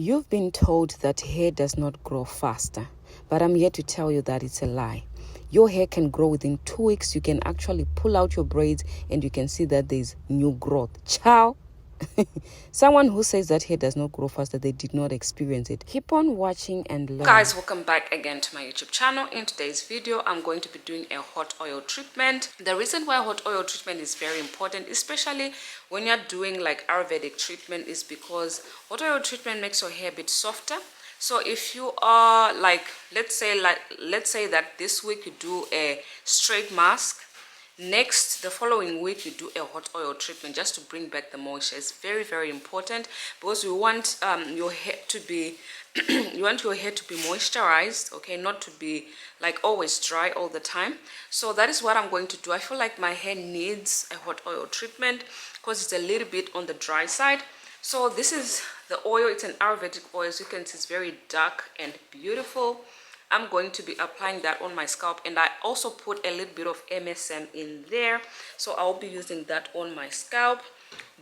You've been told that hair does not grow faster, but I'm here to tell you that it's a lie. Your hair can grow within 2 weeks. You can actually pull out your braids and you can see that there's new growth. Ciao! Someone who says that hair does not grow faster, they did not experience it. Keep on watching and learn. Guys, welcome back again to my YouTube channel. In today's video, I'm going to be doing a hot oil treatment. The reason why hot oil treatment is very important, especially when you're doing like Ayurvedic treatment, is because hot oil treatment makes your hair a bit softer. So if you are let's say that this week you do a straight mask, the following week you do a hot oil treatment just to bring back the moisture. It's very, very important because you want your hair to be you want your hair to be moisturized, okay, not to be like always dry all the time. So that is what I'm going to do. I feel like my hair needs a hot oil treatment because it's a little bit on the dry side. So this is the oil. It's an Ayurvedic oil. As you can see, it's very dark and beautiful. I'm going to be applying that on my scalp, and I also put a little bit of MSM in there, so I'll be using that on my scalp.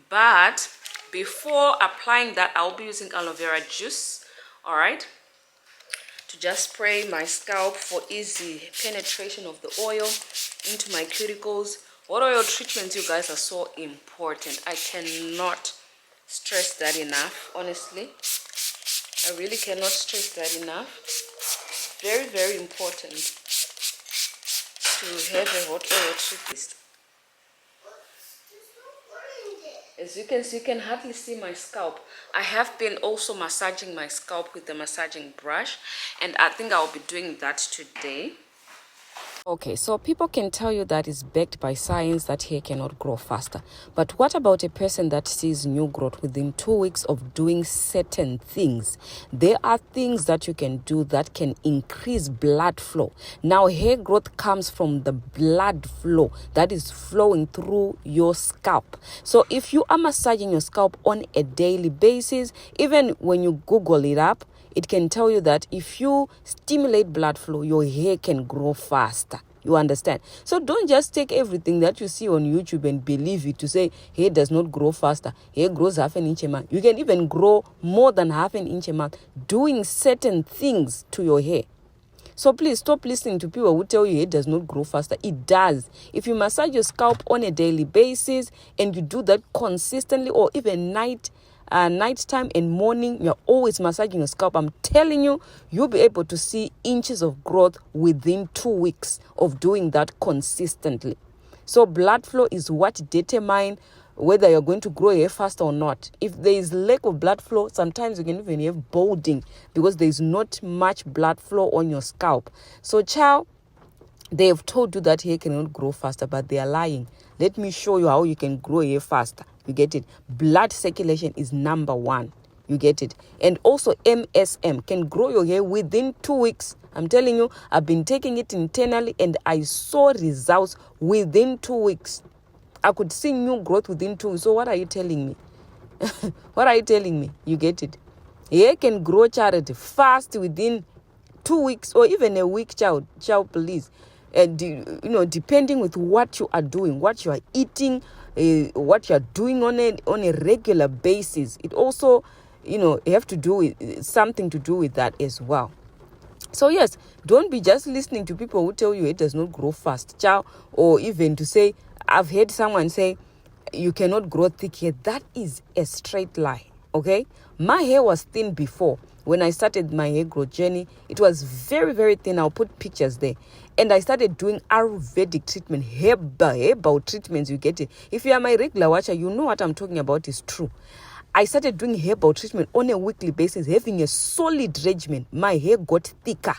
But before applying that, I'll be using aloe vera juice, all right, to just spray my scalp for easy penetration of the oil into my cuticles. Hot oil treatments, you guys, are so important. I cannot stress that enough. Honestly, I really cannot stress that enough. Very, very important to have a hot oil treatment. As you can see, you can hardly see my scalp. I have been also massaging my scalp with the massaging brush, and I think I'll be doing that today. Okay, so people can tell you that it's backed by science that hair cannot grow faster. But what about a person that sees new growth within 2 weeks of doing certain things? There are things that you can do that can increase blood flow. Now, hair growth comes from the blood flow that is flowing through your scalp. So if you are massaging your scalp on a daily basis, even when you Google it up, it can tell you that if you stimulate blood flow, your hair can grow faster. You understand? So don't just take everything that you see on YouTube and believe it to say hair does not grow faster. Hair grows half an inch a month. You can even grow more than half an inch a month doing certain things to your hair. So please stop listening to people who tell you hair does not grow faster. It does. If you massage your scalp on a daily basis and you do that consistently, or even nighttime and morning, you're always massaging your scalp, I'm telling you, you'll be able to see inches of growth within 2 weeks of doing that consistently. So blood flow is what determines whether you're going to grow hair faster or not. If there is lack of blood flow, sometimes you can even have balding because there is not much blood flow on your scalp. So they have told you that hair cannot grow faster, but they are lying. Let me show you how you can grow hair faster. You get it? Blood circulation is number one. You get it? And also MSM can grow your hair within 2 weeks. I'm telling you, I've been taking it internally and I saw results within 2 weeks. I could see new growth within 2 weeks. So what are you telling me? What are you telling me? You get it? Hair can grow, child, fast within 2 weeks or even a week, child, please. And depending with what you are doing, what you are eating, what you are doing on a regular basis, it also, have to do with something to do with that as well. So yes, don't be just listening to people who tell you it does not grow fast, or even to say, I've heard someone say you cannot grow thick hair. That is a straight lie. Okay, my hair was thin before. When I started my hair growth journey, it was very, very thin. I'll put pictures there. And I started doing Ayurvedic treatment, herbal treatments, you get it. If you are my regular watcher, you know what I'm talking about is true. I started doing herbal treatment on a weekly basis, having a solid regimen. My hair got thicker.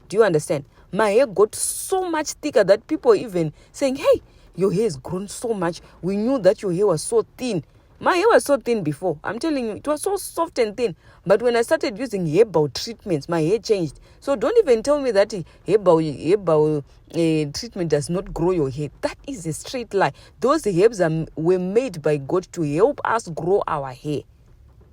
Do you understand? My hair got so much thicker that people even saying, hey, your hair has grown so much. We knew that your hair was so thin. My hair was so thin before. I'm telling you, it was so soft and thin. But when I started using herbal treatments, my hair changed. So don't even tell me that herbal treatment does not grow your hair. That is a straight lie. Those herbs were made by God to help us grow our hair.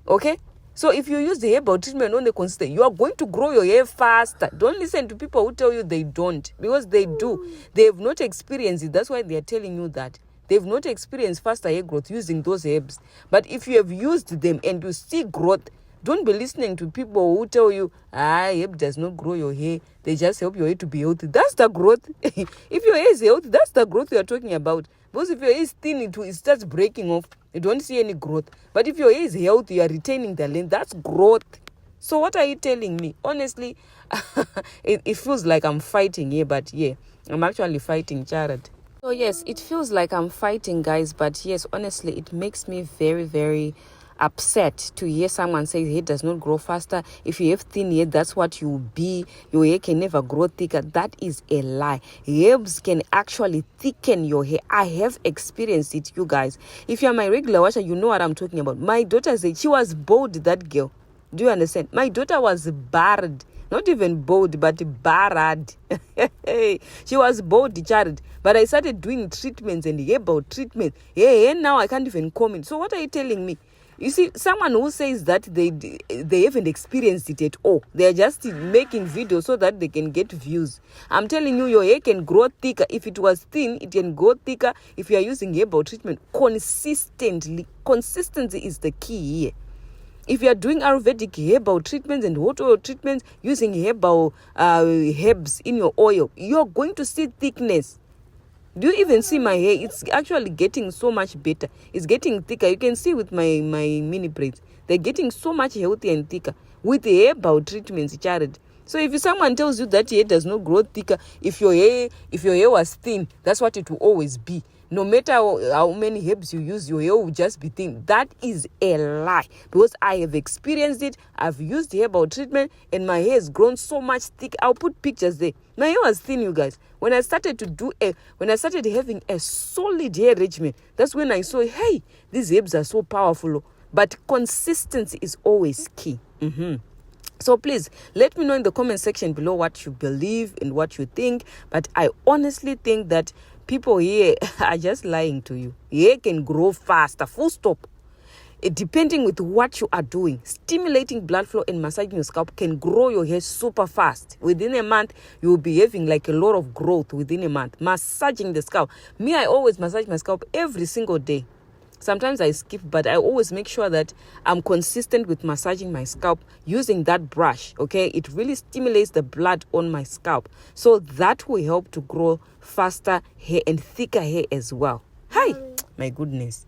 Okay? So if you use the herbal treatment on a constant, you are going to grow your hair faster. Don't listen to people who tell you they don't, because they do. They have not experienced it. That's why they are telling you that. They've not experienced faster hair growth using those herbs. But if you have used them and you see growth, Don't be listening to people who tell you, herb does not grow your hair. They just help your hair to be healthy. That's the growth. If your hair is healthy, that's the growth we are talking about. Because if your hair is thin, it starts breaking off. You don't see any growth. But if your hair is healthy, you are retaining the length. That's growth. So what are you telling me? Honestly, it feels like I'm fighting here, but yeah, I'm actually fighting Jared. So yes, it feels like I'm fighting, guys, but yes, honestly, it makes me very, very upset to hear someone say hair does not grow faster. If you have thin hair, that's what you will be. Your hair can never grow thicker. That is a lie. Herbs can actually thicken your hair. I have experienced it, you guys. If you're my regular watcher, you know what I'm talking about. My daughter said she was bold, that girl. Do you understand? My daughter was barred. Not even bold, but barred. She was bold, Jared. But I started doing treatments and herbal treatments. Yeah, and now I can't even comment. So what are you telling me? You see, someone who says that they haven't experienced it at all. They're just making videos so that they can get views. I'm telling you, your hair can grow thicker. If it was thin, it can grow thicker if you are using herbal treatment consistently. Consistency is the key here. If you are doing Ayurvedic herbal treatments and hot oil treatments using herbal herbs in your oil, you're going to see thickness. Do you even see my hair? It's actually getting so much better. It's getting thicker. You can see with my mini braids. They're getting so much healthier and thicker with the herbal treatments, Jared. So if someone tells you that your hair does not grow thicker, if your hair was thin, that's what it will always be. No matter how many herbs you use, your hair will just be thin. That is a lie. Because I have experienced it. I've used herbal treatment and my hair has grown so much thick. I'll put pictures there. My hair was thin, you guys. When I started having a solid hair regimen, that's when I saw, hey, these herbs are so powerful. But consistency is always key. So please let me know in the comment section below what you believe and what you think. But I honestly think that people here are just lying to you. Hair can grow faster, full stop. Depending with what you are doing, stimulating blood flow and massaging your scalp can grow your hair super fast. Within a month, you will be having like a lot of growth within a month. Massaging the scalp. Me, I always massage my scalp every single day. Sometimes I skip, but I always make sure that I'm consistent with massaging my scalp using that brush, okay? It really stimulates the blood on my scalp. So that will help to grow faster hair and thicker hair as well. Hi, my goodness.